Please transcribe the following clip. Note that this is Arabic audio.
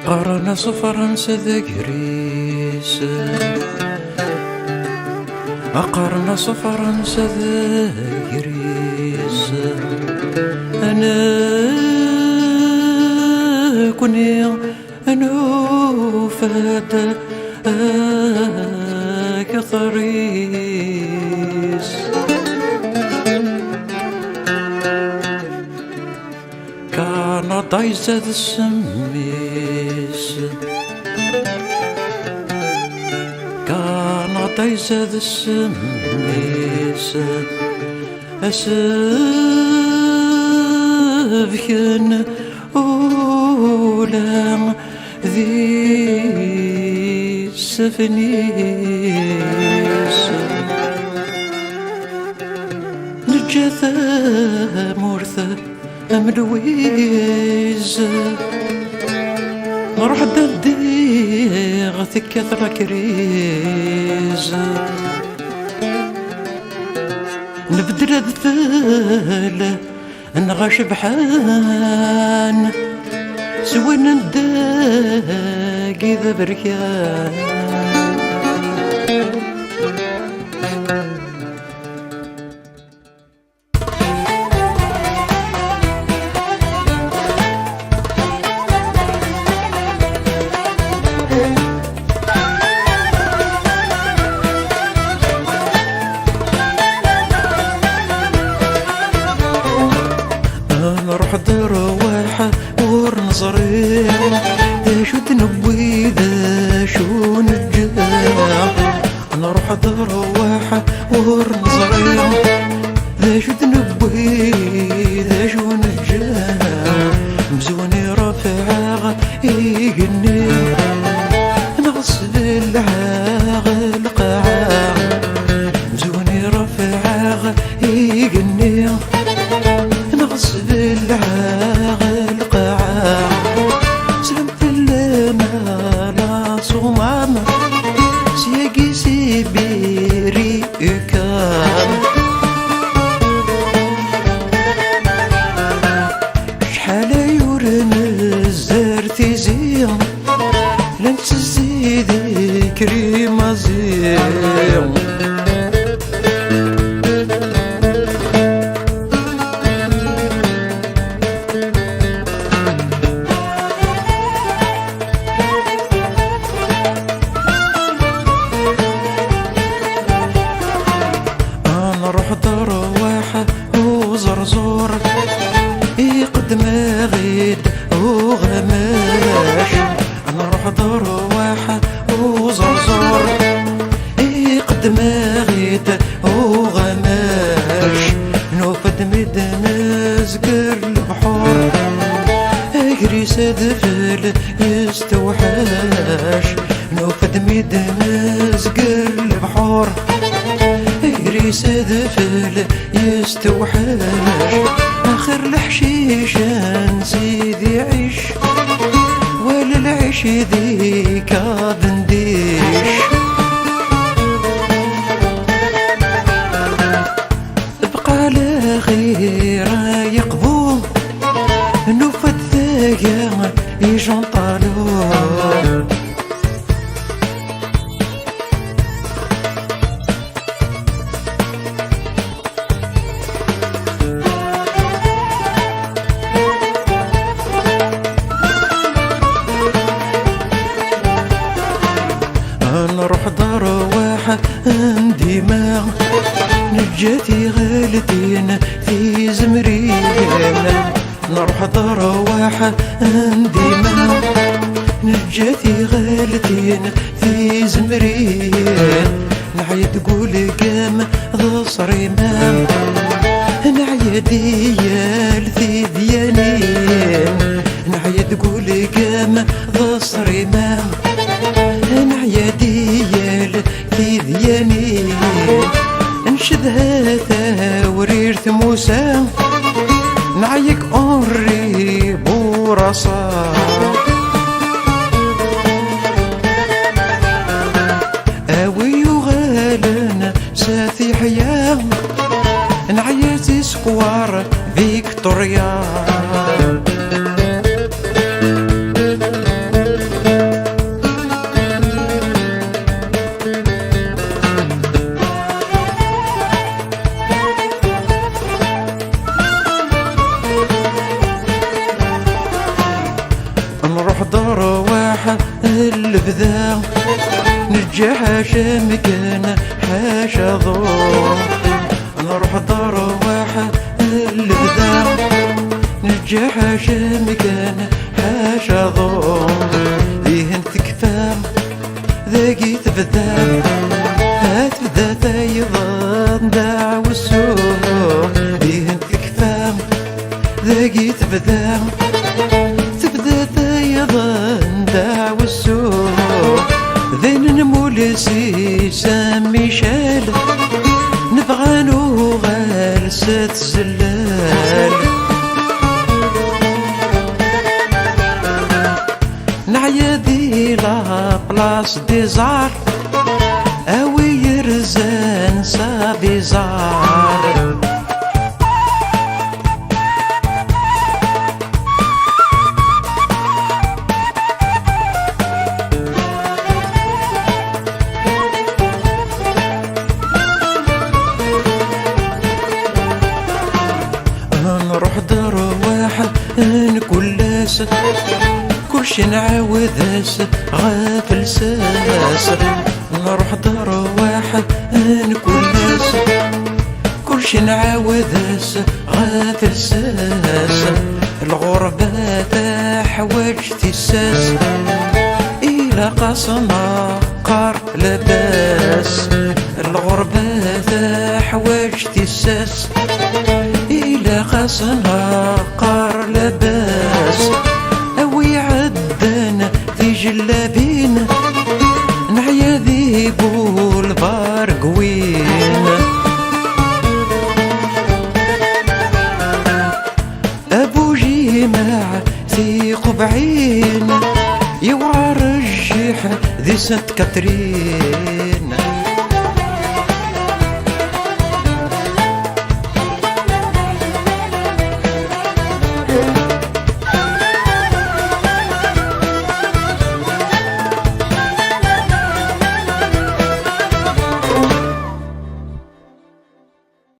قرن فرنسا ذكريس، أقرن فرنسا ذكريس. أنا كوني أنا فات كثريس. كان ضيزة السميس، كان ضيزة السميس. أسفكن أولام ذي السفنيس. نجثة مرثة أملويز، نروح دديغ كثرة كريز. نبدل الذل نغش بحان، سوى نداقي ذا بركان. نروح درويحة ورنظري ذا شو تنبوي ذا شو نجاح. نروح درويحة ورنظري ذا شو تنبوي ذا شو نجاح. مزوني رافع يقني نغصب العاغ القاع. مزوني رافع يقني نغصب العاغ القاع. سلمت لنا لا صمام سياقي سيبيري كان. شحال يورن الزرتي زين لنس زيدي كريمة زين. نروح درويحة وزرزور يقدم غيد وغماش. نروح درويحة وزرزور يقدم غيد وغماش. نوفد مدنا زقر البحور اجري سدفل يستوحاش. نوفد مدنا زقر البحور سدفل يستوحاش. آخر الحشيش نزيد يعيش ولا العيش ذيك بنديش. بقى على غير يقبو نوفد ذايا يجنطالون. نروح درويحة ديما نجاتي غالتين في زمرين. نروح درويحة ديما نجاتي غالتين في زمرين. نعيا تقول قام ذا صريمان نعيا ديال ذي ديانين. نعيا تقول قام ذا صريمان نعيا ديال ذي ديانين. نشدها ثاورير ثموسى نعيك أوري بورصا. أوي غالنا ساثي حياه نعيا سكوار فيكتوريا. نروح دار واحد البذا نجي حاشا مكان حاشا ضوء نروح دار واحد البذا نجي حاشا مكان حاشا ضوء ذيهن تكفى ذاقي تبدا هتبدا تايضا داع والسوق ذيهن تكفى ذاقي تبدا تايضا داع والسوق ذين نمولسي سامي شال نبغى نوغال ست زلال نعيا دي لا بلاص دي زار اوي يرزان صابي زار نروح دار واحد نكلاس كلشي نعاوداس غافل ساس نروح دار واحد نكلاس كلشي نعاوداس غافل ساس الغربة تحواج تساس إلا قصنا قار لباس الغربة تحواج تساس إلا قصنا قار لباس أوي عدنا في جلابين نعيا ذيبو البارقوين أبو جماع ثيق بعين يوعى رجح ذي سنت كاترين